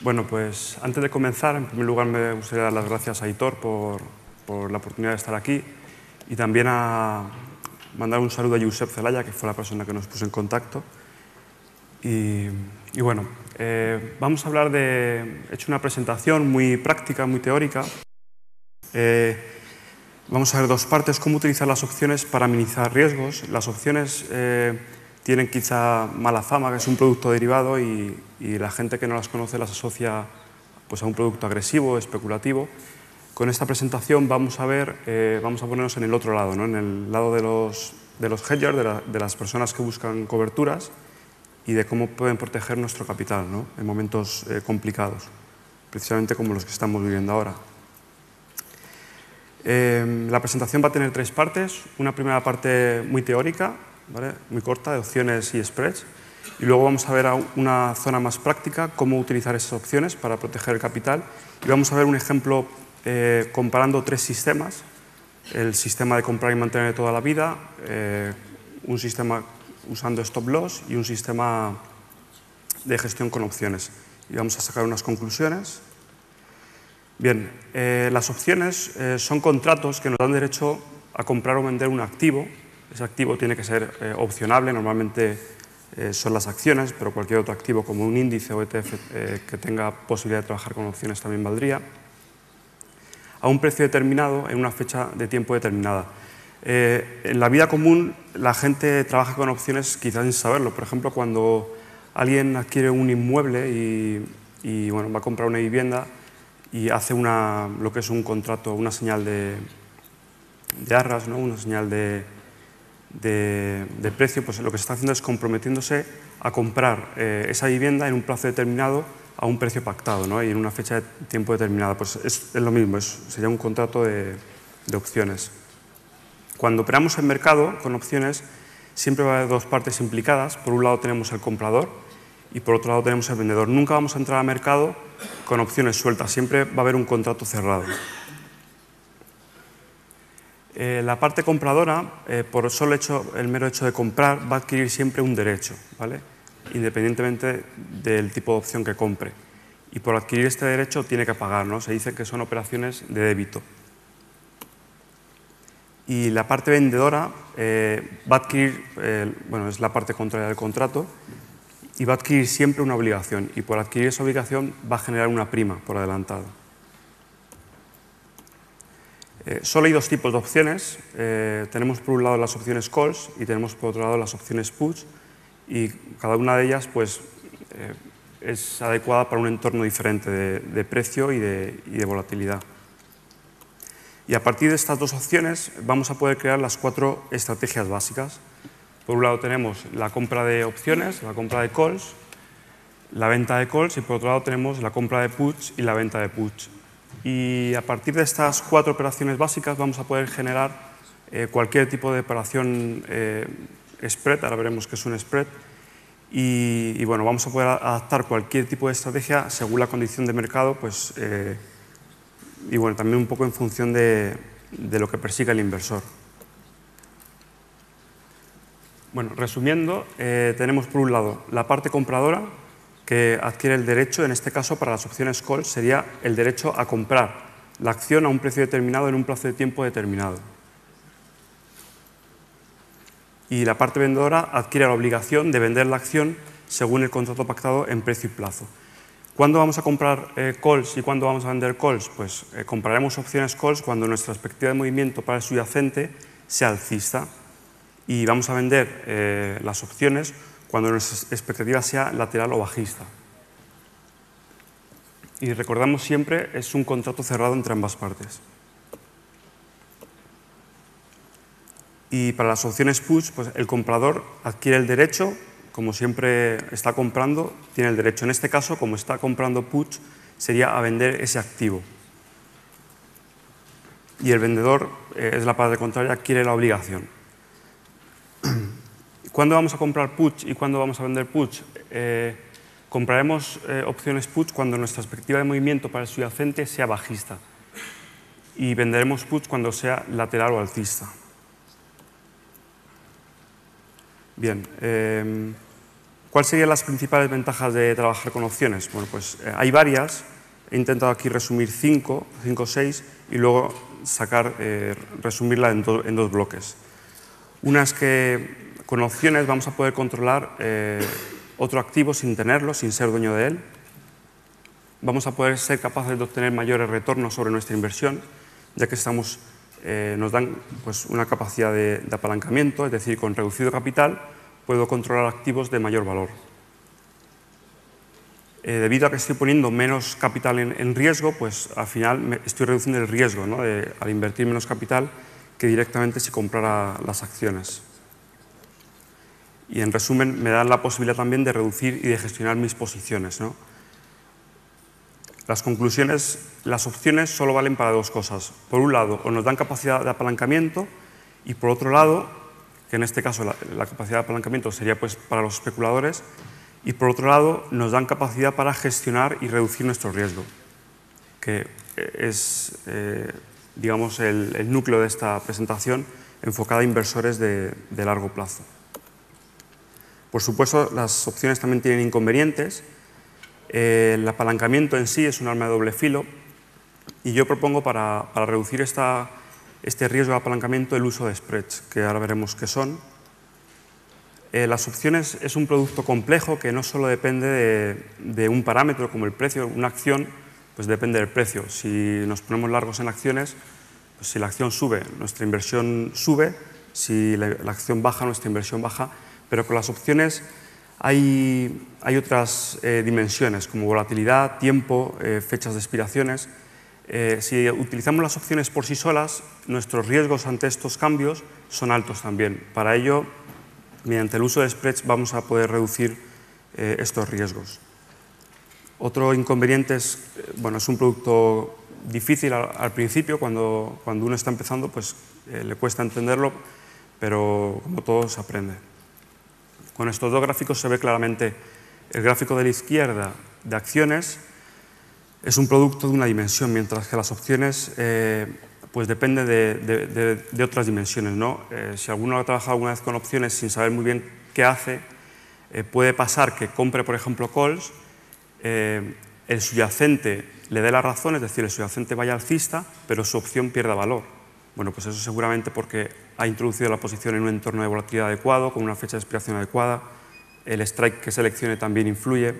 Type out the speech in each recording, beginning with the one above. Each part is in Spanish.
Bueno, pues antes de comenzar, en primer lugar me gustaría dar las gracias a Aitor por la oportunidad de estar aquí y también a mandar un saludo a Josep Zelaya, que fue la persona que nos puso en contacto. Y bueno, vamos a hablar de... He hecho una presentación muy práctica, muy teórica. Vamos a ver dos partes: cómo utilizar las opciones para minimizar riesgos. Las opciones tienen quizá mala fama, que es un producto derivado y la gente que no las conoce las asocia pues, a un producto agresivo, especulativo. Con esta presentación vamos a ver, vamos a ponernos en el otro lado, ¿no? En el lado de los hedgers, de las personas que buscan coberturas y de cómo pueden proteger nuestro capital, ¿no? En momentos complicados, precisamente como los que estamos viviendo ahora. La presentación va a tener tres partes. Una primera parte muy teórica, ¿vale? Muy corta, de opciones y spreads. Y luego vamos a ver una zona más práctica, cómo utilizar esas opciones para proteger el capital. Y vamos a ver un ejemplo comparando tres sistemas. El sistema de comprar y mantener de toda la vida, un sistema usando stop loss y un sistema de gestión con opciones. Y vamos a sacar unas conclusiones. Bien, las opciones son contratos que nos dan derecho a comprar o vender un activo. Ese activo tiene que ser opcionable, normalmente son las acciones, pero cualquier otro activo como un índice o ETF que tenga posibilidad de trabajar con opciones también valdría, a un precio determinado en una fecha de tiempo determinada. En la vida común la gente trabaja con opciones quizás sin saberlo. Por ejemplo, cuando alguien adquiere un inmueble y bueno, va a comprar una vivienda y hace lo que es un contrato, una señal de arras, ¿no? Una señal de precio, pues lo que se está haciendo es comprometiéndose a comprar esa vivienda en un plazo determinado a un precio pactado, ¿no? Y en una fecha de tiempo determinada. Pues es lo mismo, sería un contrato de opciones. Cuando operamos en mercado con opciones, siempre va a haber dos partes implicadas. Por un lado tenemos el comprador y por otro lado tenemos el vendedor. Nunca vamos a entrar al mercado con opciones sueltas, siempre va a haber un contrato cerrado. La parte compradora, por el mero hecho de comprar, va a adquirir siempre un derecho, ¿vale? Independientemente del tipo de opción que compre. Y por adquirir este derecho tiene que pagar, ¿no? Se dice que son operaciones de débito. Y la parte vendedora va a adquirir, bueno, es la parte contraria del contrato, y va a adquirir siempre una obligación. Y por adquirir esa obligación va a generar una prima por adelantado. Solo hay dos tipos de opciones. Tenemos por un lado las opciones calls y tenemos por otro lado las opciones puts, y cada una de ellas pues, es adecuada para un entorno diferente de precio y de volatilidad. Y a partir de estas dos opciones vamos a poder crear las cuatro estrategias básicas. Por un lado tenemos la compra de opciones, la compra de calls, la venta de calls, y por otro lado tenemos la compra de puts y la venta de puts. Y a partir de estas cuatro operaciones básicas vamos a poder generar cualquier tipo de operación spread. Ahora veremos qué es un spread. Y bueno, vamos a poder adaptar cualquier tipo de estrategia según la condición de mercado, pues, y bueno, también un poco en función de lo que persiga el inversor. Bueno, resumiendo, tenemos por un lado la parte compradora, que adquiere el derecho, en este caso para las opciones call, sería el derecho a comprar la acción a un precio determinado en un plazo de tiempo determinado. Y la parte vendedora adquiere la obligación de vender la acción según el contrato pactado en precio y plazo. ¿Cuándo vamos a comprar calls y cuándo vamos a vender calls? Pues compraremos opciones calls cuando nuestra expectativa de movimiento para el subyacente sea alcista, y vamos a vender las opciones cuando nuestra expectativa sea lateral o bajista. Y recordamos siempre, es un contrato cerrado entre ambas partes. Y para las opciones puts, pues el comprador adquiere el derecho, como siempre está comprando, tiene el derecho. En este caso, como está comprando puts, sería a vender ese activo. Y el vendedor, es la parte contraria, adquiere la obligación. ¿Cuándo vamos a comprar puts y cuándo vamos a vender puts? Compraremos opciones puts cuando nuestra expectativa de movimiento para el subyacente sea bajista, y venderemos puts cuando sea lateral o alcista. Bien, ¿Cuáles serían las principales ventajas de trabajar con opciones? Bueno, pues hay varias. He intentado aquí resumir 5 o 6 y luego resumirla en dos bloques. Una es que con opciones vamos a poder controlar otro activo sin tenerlo, sin ser dueño de él. Vamos a poder ser capaces de obtener mayores retornos sobre nuestra inversión, ya que nos dan pues, una capacidad de apalancamiento, es decir, con reducido capital puedo controlar activos de mayor valor. Debido a que estoy poniendo menos capital en riesgo, pues al final estoy reduciendo el riesgo, ¿no? Al invertir menos capital que directamente si comprara las acciones. Y en resumen, me dan la posibilidad también de reducir y de gestionar mis posiciones, ¿no? Las conclusiones, las opciones solo valen para dos cosas. Por un lado, o nos dan capacidad de apalancamiento y por otro lado, que en este caso la capacidad de apalancamiento sería pues para los especuladores, y por otro lado nos dan capacidad para gestionar y reducir nuestro riesgo, que es digamos el núcleo de esta presentación enfocada a inversores de largo plazo. Por supuesto, las opciones también tienen inconvenientes. El apalancamiento en sí es un arma de doble filo y yo propongo para reducir este riesgo de apalancamiento el uso de spreads, que ahora veremos qué son. Las opciones es un producto complejo que no solo depende de un parámetro como el precio. Una acción pues depende del precio. Si nos ponemos largos en acciones, pues si la acción sube, nuestra inversión sube. Si la acción baja, nuestra inversión baja. Pero con las opciones hay otras dimensiones como volatilidad, tiempo, fechas de expiraciones. Si utilizamos las opciones por sí solas, nuestros riesgos ante estos cambios son altos también. Para ello, mediante el uso de spreads vamos a poder reducir estos riesgos. Otro inconveniente es, bueno, es un producto difícil al principio, cuando uno está empezando, pues le cuesta entenderlo, pero como todo se aprende. Con estos dos gráficos se ve claramente el gráfico de la izquierda de acciones es un producto de una dimensión, mientras que las opciones pues depende de otras dimensiones, ¿no? Si alguno ha trabajado alguna vez con opciones sin saber muy bien qué hace, puede pasar que compre, por ejemplo, calls, el subyacente le dé la razón, es decir, el subyacente vaya alcista, pero su opción pierda valor. Bueno, pues eso seguramente porque ha introducido la posición en un entorno de volatilidad adecuado, con una fecha de expiración adecuada, el strike que seleccione también influye.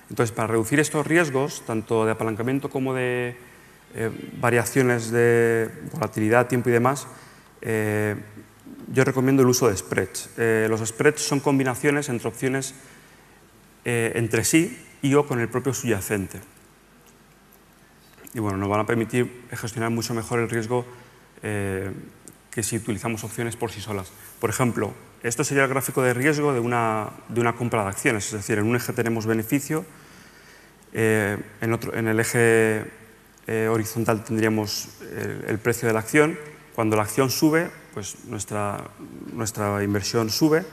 Entonces, para reducir estos riesgos, tanto de apalancamiento como de variaciones de volatilidad, tiempo y demás, yo recomiendo el uso de spreads. Los spreads son combinaciones entre opciones entre sí y o con el propio subyacente. Y bueno, nos van a permitir gestionar mucho mejor el riesgo que si utilizamos opciones por sí solas. Por ejemplo, esto sería el gráfico de riesgo de una compra de acciones, es decir, en un eje tenemos beneficio, en el eje horizontal tendríamos el precio de la acción. Cuando la acción sube, pues nuestra inversión sube.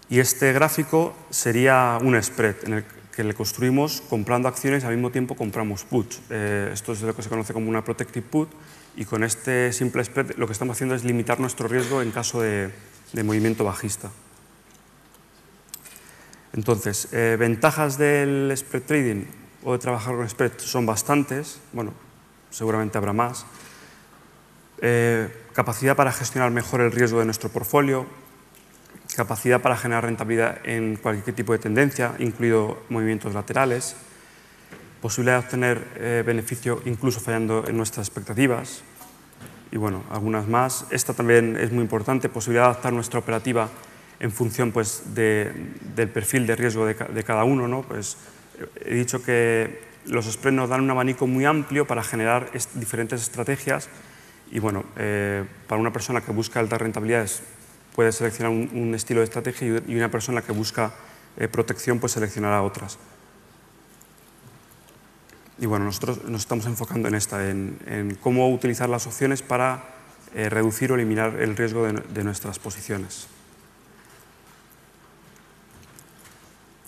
Y este gráfico sería un spread en el que le construimos comprando acciones y al mismo tiempo compramos puts. Esto es lo que se conoce como una protective put y con este simple spread lo que estamos haciendo es limitar nuestro riesgo en caso de movimiento bajista. Entonces, ventajas del spread trading o de trabajar con spread son bastantes, bueno, seguramente habrá más. Capacidad para gestionar mejor el riesgo de nuestro portfolio, capacidad para generar rentabilidad en cualquier tipo de tendencia, incluido movimientos laterales, posibilidad de obtener beneficio incluso fallando en nuestras expectativas y bueno, algunas más. Esta también es muy importante, posibilidad de adaptar nuestra operativa en función pues, del perfil de riesgo de cada uno, ¿no? Pues, he dicho que los spreads nos dan un abanico muy amplio para generar diferentes estrategias y bueno, para una persona que busca altas rentabilidades puede seleccionar un estilo de estrategia y una persona que busca protección pues seleccionará otras. Y bueno, nosotros nos estamos enfocando en en cómo utilizar las opciones para reducir o eliminar el riesgo de nuestras posiciones.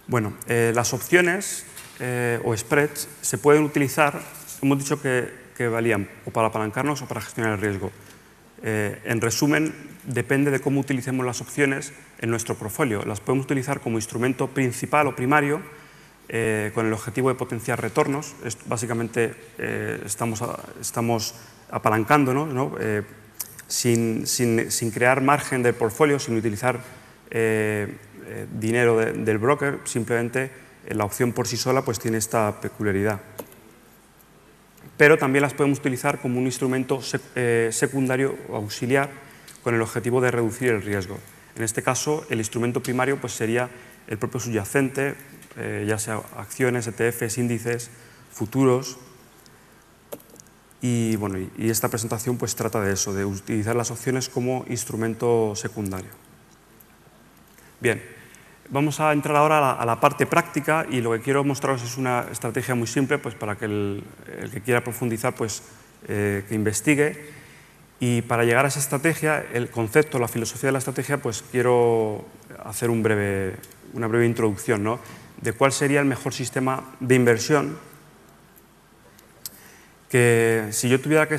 Bueno, las opciones o spreads se pueden utilizar, hemos dicho que valían o para apalancarnos o para gestionar el riesgo. En resumen, depende de cómo utilicemos las opciones en nuestro portfolio. Las podemos utilizar como instrumento principal o primario con el objetivo de potenciar retornos. Básicamente estamos apalancándonos, ¿no? Sin crear margen del portfolio, sin utilizar dinero del broker, simplemente la opción por sí sola pues tiene esta peculiaridad. Pero también las podemos utilizar como un instrumento secundario o auxiliar con el objetivo de reducir el riesgo. En este caso, el instrumento primario pues, sería el propio subyacente, ya sea acciones, ETFs, índices, futuros. Y, bueno, y esta presentación pues, trata de eso, de utilizar las opciones como instrumento secundario. Bien, vamos a entrar ahora a la parte práctica y lo que quiero mostraros es una estrategia muy simple pues, para que el que quiera profundizar pues, que investigue. Y para llegar a esa estrategia, el concepto, la filosofía de la estrategia, pues quiero hacer una breve introducción, ¿no? De cuál sería el mejor sistema de inversión. Que si yo tuviera que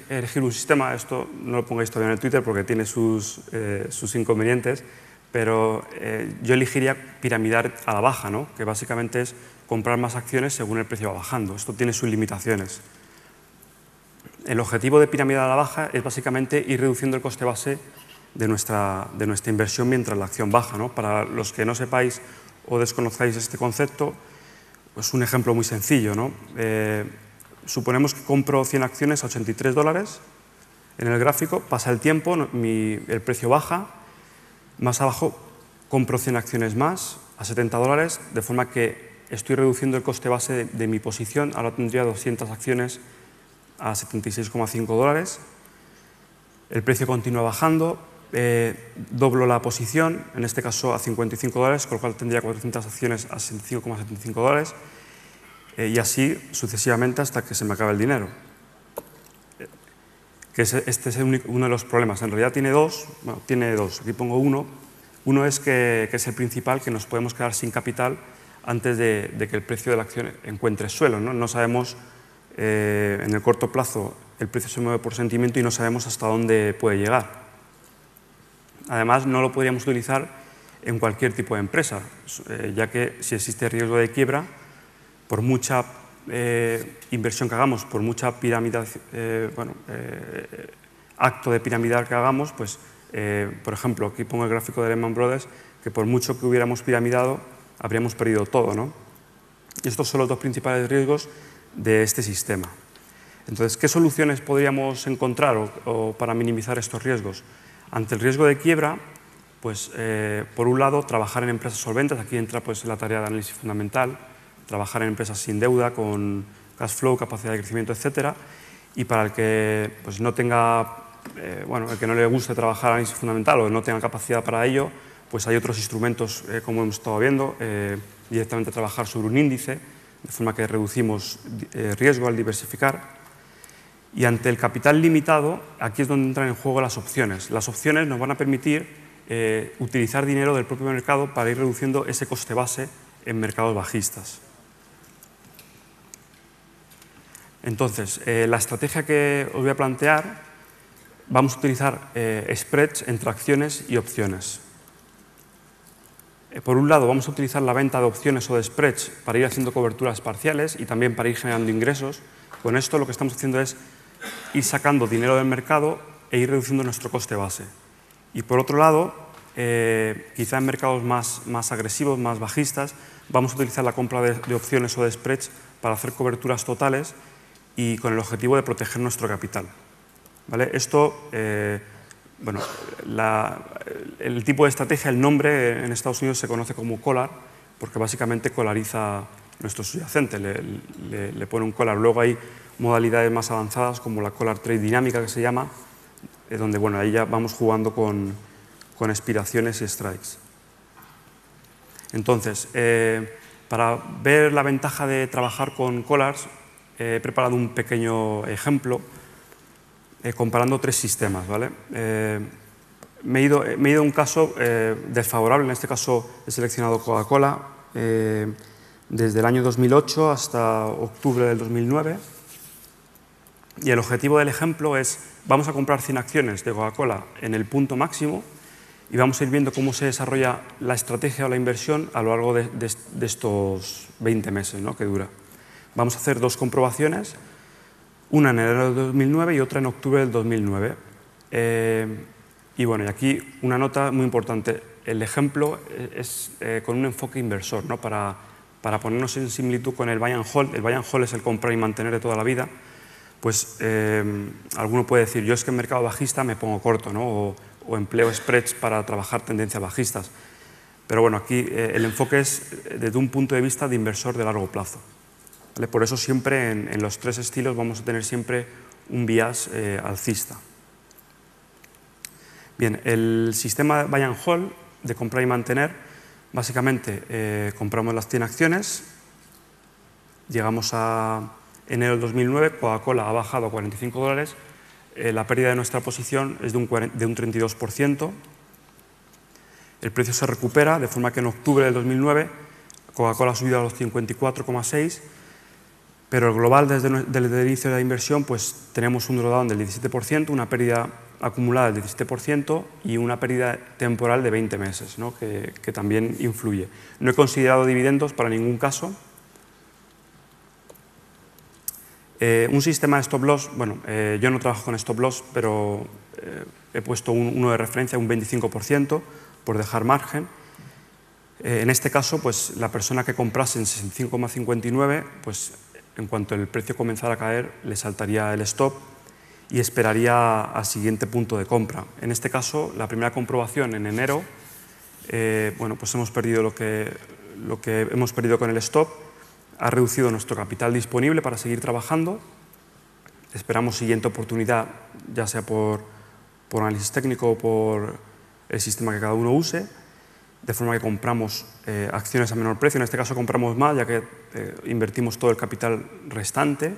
elegir un sistema, esto no lo pongáis todavía en el Twitter porque tiene sus inconvenientes, pero yo elegiría piramidar a la baja, ¿no? Que básicamente es comprar más acciones según el precio va bajando. Esto tiene sus limitaciones. El objetivo de piramidar a la baja es básicamente ir reduciendo el coste base de nuestra inversión mientras la acción baja, ¿no? Para los que no sepáis o desconozcáis este concepto, pues un ejemplo muy sencillo, ¿no? Suponemos que compro 100 acciones a $83 en el gráfico, pasa el tiempo, el precio baja, más abajo compro 100 acciones más a $70, de forma que estoy reduciendo el coste base de mi posición, ahora tendría 200 acciones a $76,5. El precio continúa bajando, doblo la posición, en este caso a $55, con lo cual tendría 400 acciones a $65,75 y así sucesivamente hasta que se me acabe el dinero. Este es uno de los problemas. En realidad tiene dos, aquí pongo uno. Uno es que es el principal, que nos podemos quedar sin capital antes de que el precio de la acción encuentre suelo, ¿no? No sabemos, en el corto plazo el precio se mueve por sentimiento y no sabemos hasta dónde puede llegar. Además, no lo podríamos utilizar en cualquier tipo de empresa, ya que si existe riesgo de quiebra, por mucha inversión que hagamos, por mucha acto de piramidar que hagamos, pues, por ejemplo, aquí pongo el gráfico de Lehman Brothers, que por mucho que hubiéramos piramidado, habríamos perdido todo, ¿no? Y estos son los dos principales riesgos de este sistema. Entonces, ¿qué soluciones podríamos encontrar para minimizar estos riesgos? Ante el riesgo de quiebra, pues, por un lado, trabajar en empresas solventes, aquí entra pues, la tarea de análisis fundamental, trabajar en empresas sin deuda, con cash flow, capacidad de crecimiento, etcétera. Y para el que pues, no tenga, el que no le guste trabajar análisis fundamental o no tenga capacidad para ello, pues hay otros instrumentos, como hemos estado viendo, directamente trabajar sobre un índice, de forma que reducimos riesgo al diversificar. Y ante el capital limitado, aquí es donde entran en juego las opciones. Las opciones nos van a permitir utilizar dinero del propio mercado para ir reduciendo ese coste base en mercados bajistas. Entonces, la estrategia que os voy a plantear, vamos a utilizar spreads entre acciones y opciones. Por un lado, vamos a utilizar la venta de opciones o de spreads para ir haciendo coberturas parciales y también para ir generando ingresos. Con esto lo que estamos haciendo es ir sacando dinero del mercado e ir reduciendo nuestro coste base. Y por otro lado, quizá en mercados más agresivos, más bajistas, vamos a utilizar la compra de opciones o de spreads para hacer coberturas totales y con el objetivo de proteger nuestro capital. ¿Vale? Esto, el tipo de estrategia, el nombre en Estados Unidos se conoce como collar, porque básicamente colariza nuestro subyacente, le pone un collar. Luego hay modalidades más avanzadas como la collar trade dinámica, que se llama, donde ahí ya vamos jugando con expiraciones y strikes. Entonces, para ver la ventaja de trabajar con collars, he preparado un pequeño ejemplo comparando tres sistemas, ¿vale? Me he ido a un caso desfavorable, en este caso he seleccionado Coca-Cola desde el año 2008 hasta octubre del 2009. Y el objetivo del ejemplo es, vamos a comprar 100 acciones de Coca-Cola en el punto máximo y vamos a ir viendo cómo se desarrolla la estrategia o la inversión a lo largo de estos 20 meses, ¿no?, que dura. Vamos a hacer dos comprobaciones, una en enero del 2009 y otra en octubre del 2009. Y bueno, y aquí una nota muy importante. El ejemplo es con un enfoque inversor, ¿no?, para ponernos en similitud con el buy and hold. El buy and hold es el comprar y mantener de toda la vida. Pues alguno puede decir, yo es que en mercado bajista me pongo corto, ¿no?, o empleo spreads para trabajar tendencias bajistas. Pero bueno, aquí el enfoque es desde un punto de vista de inversor de largo plazo, ¿vale? Por eso siempre en los tres estilos vamos a tener siempre un bias alcista. Bien, el sistema buy and hold de comprar y mantener, básicamente compramos las 100 acciones, llegamos a enero del 2009, Coca-Cola ha bajado a $45, la pérdida de nuestra posición es de un 32%, el precio se recupera, de forma que en octubre del 2009 Coca-Cola ha subido a los 54,6, pero el global desde el inicio de la inversión pues tenemos un drawdown del 17%, una pérdida acumulada del 17% y una pérdida temporal de 20 meses, ¿no?, que también influye. No he considerado dividendos para ningún caso. Un sistema de stop loss, bueno, yo no trabajo con stop loss, pero he puesto uno de referencia, un 25%, por dejar margen. En este caso, pues la persona que comprase en 65,59, pues en cuanto el precio comenzara a caer, le saltaría el stop y esperaría al siguiente punto de compra. En este caso, la primera comprobación en enero, bueno, pues hemos perdido lo que hemos perdido con el stop, ha reducido nuestro capital disponible para seguir trabajando. Esperamos siguiente oportunidad, ya sea por análisis técnico o por el sistema que cada uno use, de forma que compramos acciones a menor precio. En este caso compramos más, ya que invertimos todo el capital restante.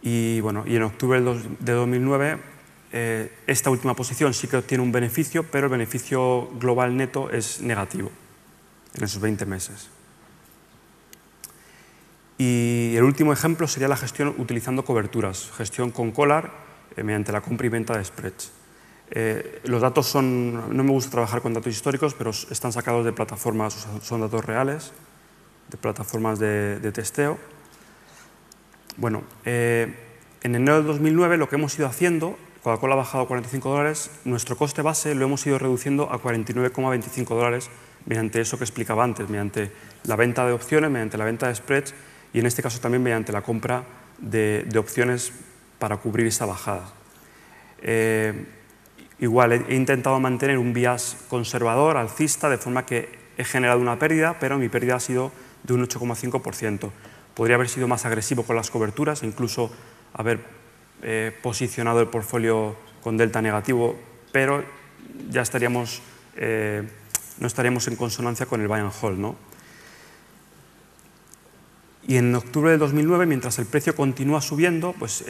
Y, bueno, y en octubre de 2009, esta última posición sí que obtiene un beneficio, pero el beneficio global neto es negativo en esos 20 meses. Y el último ejemplo sería la gestión utilizando coberturas, gestión con collar mediante la compra y venta de spreads. Los datos son, no me gusta trabajar con datos históricos, pero están sacados de plataformas, son datos reales, de plataformas de testeo. Bueno, en enero del 2009 lo que hemos ido haciendo, Coca-Cola ha bajado a $45, nuestro coste base lo hemos ido reduciendo a $49,25 mediante eso que explicaba antes, mediante la venta de opciones, mediante la venta de spreads y en este caso también mediante la compra de opciones para cubrir esta bajada. Igual he intentado mantener un bias conservador, alcista, de forma que he generado una pérdida, pero mi pérdida ha sido de un 8,5%. Podría haber sido más agresivo con las coberturas, incluso haber posicionado el portfolio con delta negativo, pero ya estaríamos, no estaríamos en consonancia con el buy and hold, ¿no? Y en octubre de 2009, mientras el precio continúa subiendo, pues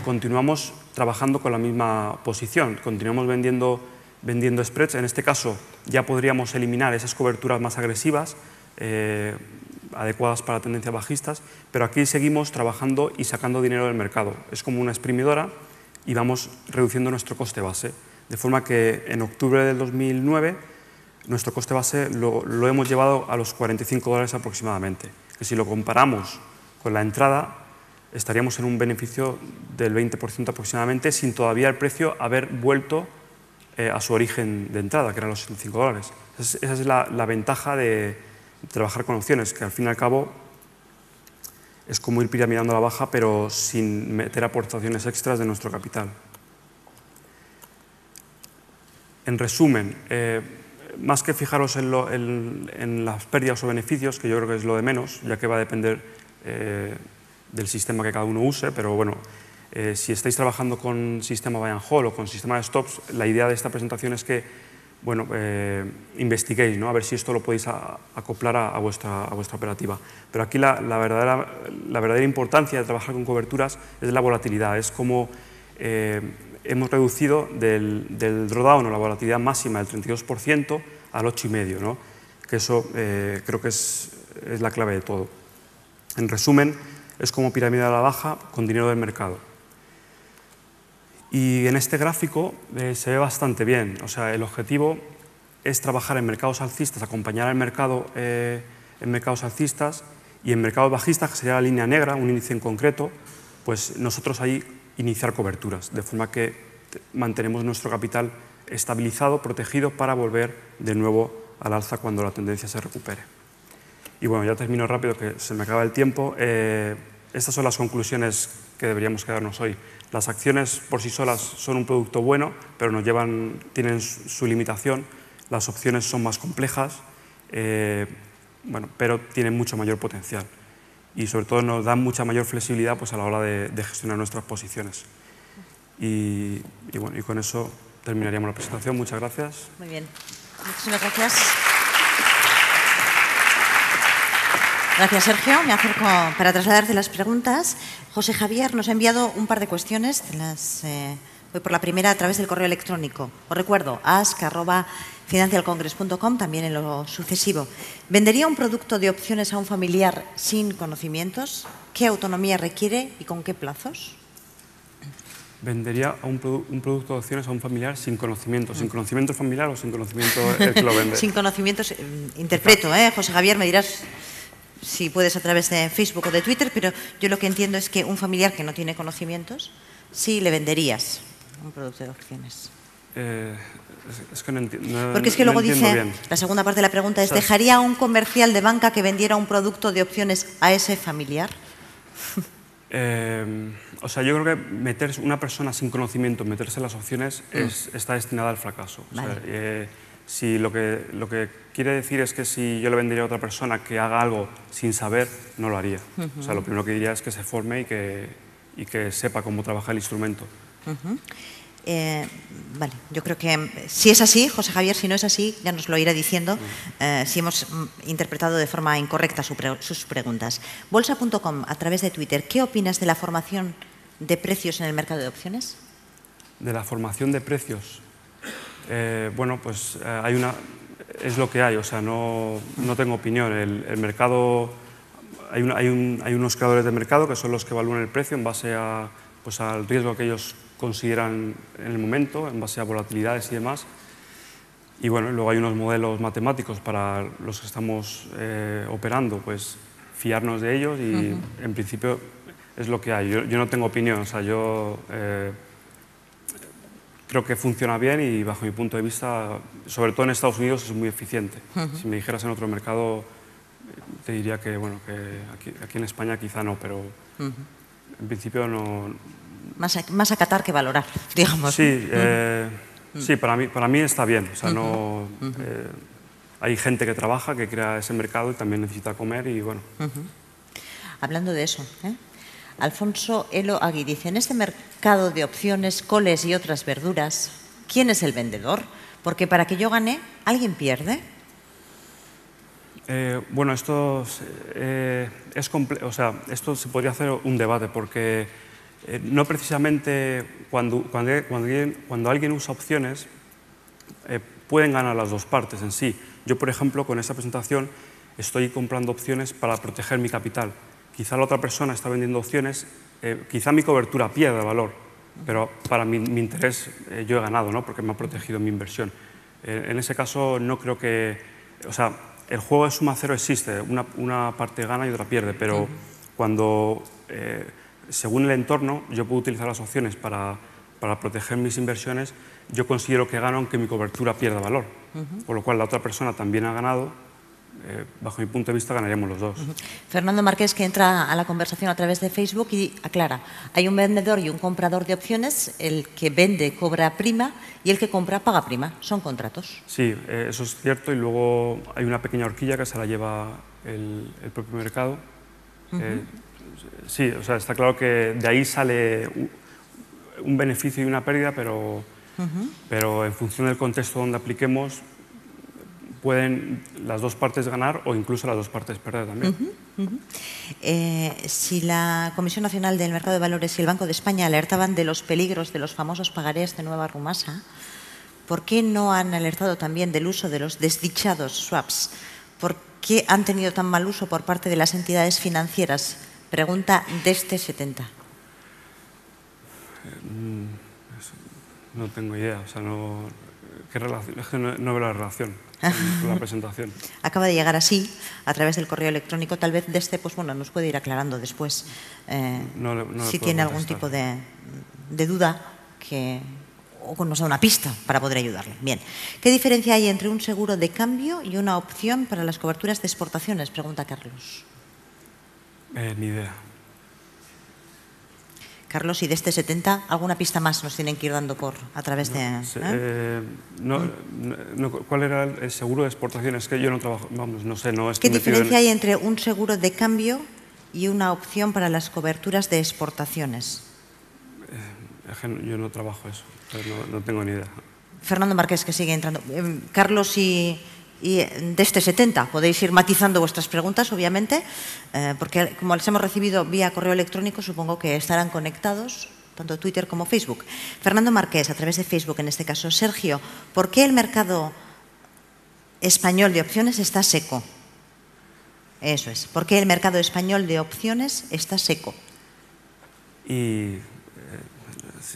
continuamos trabajando con la misma posición, continuamos vendiendo spreads. En este caso ya podríamos eliminar esas coberturas más agresivas, adecuadas para tendencias bajistas, pero aquí seguimos trabajando y sacando dinero del mercado. Es como una exprimidora y vamos reduciendo nuestro coste base, de forma que en octubre del 2009 nuestro coste base lo hemos llevado a los $45 aproximadamente, que si lo comparamos con la entrada estaríamos en un beneficio del 20% aproximadamente, sin todavía el precio haber vuelto a su origen de entrada, que eran los $65. Esa es la ventaja de trabajar con opciones, que al fin y al cabo es como ir piramidando a la baja, pero sin meter aportaciones extras de nuestro capital. En resumen, más que fijaros en las pérdidas o beneficios, que yo creo que es lo de menos, ya que va a depender del sistema que cada uno use, pero bueno, si estáis trabajando con sistema buy and hold o con sistema de stops, la idea de esta presentación es que, bueno, investiguéis, ¿no?, a ver si esto lo podéis acoplar a vuestra operativa. Pero aquí la verdadera importancia de trabajar con coberturas es la volatilidad, es como hemos reducido del drawdown o la volatilidad máxima del 32% al 8,5%, ¿no?, que eso creo que es la clave de todo. En resumen, es como pirámide a la baja con dinero del mercado. Y en este gráfico se ve bastante bien. O sea, el objetivo es trabajar en mercados alcistas, acompañar al mercado en mercados alcistas, y en mercados bajistas, que sería la línea negra, un índice en concreto, pues nosotros ahí iniciar coberturas, de forma que mantenemos nuestro capital estabilizado, protegido, para volver de nuevo al alza cuando la tendencia se recupere. Y bueno, ya termino rápido, que se me acaba el tiempo. Estas son las conclusiones que deberíamos quedarnos hoy. Las acciones por sí solas son un producto bueno, pero tienen su limitación. Las opciones son más complejas, pero tienen mucho mayor potencial. Y sobre todo nos dan mucha mayor flexibilidad, pues, a la hora de gestionar nuestras posiciones. Y con eso terminaríamos la presentación. Muchas gracias. Muy bien. Muchísimas gracias. Gracias, Sergio. Me acerco para trasladarte las preguntas. José Javier nos ha enviado un par de cuestiones. Voy por la primera a través del correo electrónico. Os recuerdo, ask@financialcongress.com, también en lo sucesivo. ¿Vendería un producto de opciones a un familiar sin conocimientos? ¿Qué autonomía requiere y con qué plazos? Vendería un producto de opciones a un familiar sin conocimiento. ¿Sin conocimiento familiar o sin conocimiento el que lo vende? Sin conocimientos, interpreto, José Javier, me dirás si puedes a través de Facebook o de Twitter, pero yo lo que entiendo es que un familiar que no tiene conocimientos, sí le venderías un producto de opciones. Es que no entiendo. Porque es que luego dice, bien. La segunda parte de la pregunta es, ¿dejaría a un comercial de banca que vendiera un producto de opciones a ese familiar? O sea, yo creo que una persona sin conocimiento, meterse en las opciones, está destinada al fracaso. Vale. O sea, si lo que quiere decir es que si yo le vendería a otra persona que haga algo sin saber, no lo haría. O sea, lo primero que diría es que se forme y que sepa cómo trabaja el instrumento. Vale, yo creo que si es así, José Javier, si no es así, ya nos lo irá diciendo, si hemos interpretado de forma incorrecta sus preguntas. Bolsa.com, a través de Twitter, ¿qué opinas de la formación de precios en el mercado de opciones? De la formación de precios. Bueno, pues es lo que hay, o sea, no tengo opinión. El mercado, hay unos creadores de mercado que son los que evalúan el precio en base al riesgo que ellos consideran en el momento, en base a volatilidades y demás. Y bueno, luego hay unos modelos matemáticos para los que estamos operando, pues fiarnos de ellos y en principio es lo que hay. Yo no tengo opinión, o sea, yo creo que funciona bien y bajo mi punto de vista, sobre todo en Estados Unidos, es muy eficiente. Si me dijeras en otro mercado, te diría que, bueno, que aquí en España quizá no, pero en principio no. Más acatar que valorar, digamos. Sí, sí, para mí está bien. O sea, hay gente que trabaja, que crea ese mercado y también necesita comer y bueno. Hablando de eso, Alfonso Elo Agui dice, en este mercado de opciones, coles y otras verduras, ¿quién es el vendedor? Porque para que yo gane, ¿alguien pierde? Bueno, esto esto se podría hacer un debate porque no precisamente cuando alguien usa opciones pueden ganar las dos partes en sí. Yo, por ejemplo, con esta presentación estoy comprando opciones para proteger mi capital. Quizá la otra persona está vendiendo opciones, quizá mi cobertura pierda valor, pero para mi interés yo he ganado, ¿no? Porque me ha protegido mi inversión. En ese caso no creo que. O sea, el juego de suma cero existe, una parte gana y otra pierde, pero cuando, según el entorno, yo puedo utilizar las opciones para proteger mis inversiones, yo considero que gano aunque mi cobertura pierda valor, por lo cual la otra persona también ha ganado. Bajo mi punto de vista ganaríamos los dos. Fernando Márquez, que entra a la conversación a través de Facebook y aclara, hay un vendedor y un comprador de opciones, el que vende cobra prima y el que compra paga prima, son contratos. Sí, eso es cierto, y luego hay una pequeña horquilla que se la lleva el propio mercado. Sí, o sea, está claro que de ahí sale un beneficio y una pérdida, pero en función del contexto donde apliquemos, pueden las dos partes ganar o incluso las dos partes perder también. Si la Comisión Nacional del Mercado de Valores y el Banco de España alertaban de los peligros de los famosos pagarés de Nueva Rumasa, ¿por qué no han alertado también del uso de los desdichados swaps? ¿Por qué han tenido tan mal uso por parte de las entidades financieras? Pregunta Deste70. No tengo idea, o sea, ¿qué relación? Es que no veo la relación con la presentación. Acaba de llegar así, a través del correo electrónico, tal vez de este, pues bueno, nos puede ir aclarando después si tiene algún tipo de duda o nos da una pista para poder ayudarle. Bien, ¿qué diferencia hay entre un seguro de cambio y una opción para las coberturas de exportaciones? Pregunta Carlos. Ni idea. Carlos, y de este 70, ¿alguna pista más nos tienen que ir dando a través de...? ¿Cuál era el seguro de exportaciones? Es que yo no trabajo, vamos, no sé, no es... ¿Qué diferencia hay entre un seguro de cambio y una opción para las coberturas de exportaciones? Es que yo no trabajo eso, no tengo ni idea. Fernando Marqués, que sigue entrando. Carlos y de este 70, podéis ir matizando vuestras preguntas, obviamente, porque como las hemos recibido vía correo electrónico, supongo que estarán conectados, tanto Twitter como Facebook. Fernando Marqués, a través de Facebook en este caso. Sergio, ¿por qué el mercado español de opciones está seco? Eso es. ¿Por qué el mercado español de opciones está seco?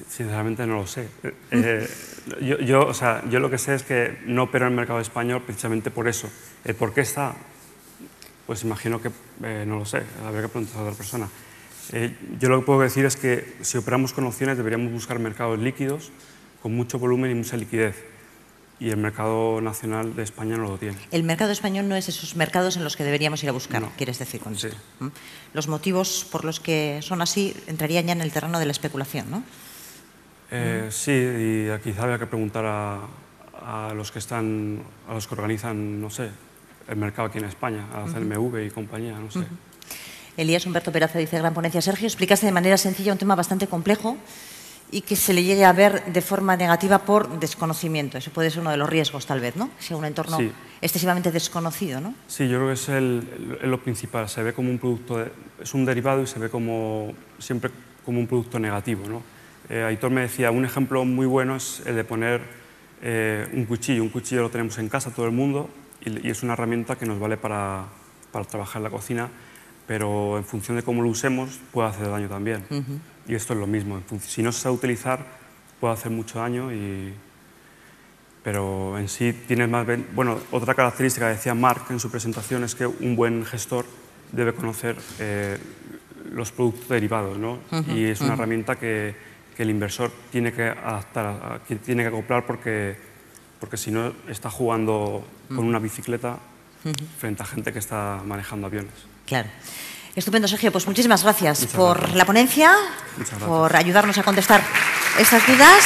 Sinceramente no lo sé. Yo lo que sé es que no opero en el mercado español precisamente por eso. ¿Por qué está? Pues imagino que no lo sé, habría que preguntar a otra persona. Yo lo que puedo decir es que si operamos con opciones deberíamos buscar mercados líquidos con mucho volumen y mucha liquidez. Y el mercado nacional de España no lo tiene. El mercado español no es esos mercados en los que deberíamos ir a buscar, no. ¿Quieres decir con esto? Sí. Los motivos por los que son así entrarían ya en el terreno de la especulación, ¿no? Sí, y quizá habría que preguntar a los que organizan, no sé, el mercado aquí en España, a la CNMV y compañía, no sé. Elías Humberto Peraza dice, gran ponencia. Sergio, explicaste de manera sencilla un tema bastante complejo y que se le llegue a ver de forma negativa por desconocimiento. Eso puede ser uno de los riesgos, tal vez, ¿no? Si un entorno excesivamente desconocido, ¿no? Sí, yo creo que es lo principal. Se ve como un producto, es un derivado y se ve siempre como un producto negativo, ¿no? Aitor me decía, un ejemplo muy bueno es el de poner un cuchillo. Un cuchillo lo tenemos en casa todo el mundo y es una herramienta que nos vale para trabajar en la cocina, pero en función de cómo lo usemos puede hacer daño también. Y esto es lo mismo. Si no se sabe utilizar puede hacer mucho daño, pero en sí tienes más... Bueno, otra característica que decía Mark en su presentación es que un buen gestor debe conocer los productos derivados, ¿no? Y es una herramienta que el inversor tiene que adaptar, que tiene que acoplar porque si no está jugando con una bicicleta frente a gente que está manejando aviones. Claro. Estupendo, Sergio. Pues muchísimas gracias por la ponencia, por ayudarnos a contestar estas dudas.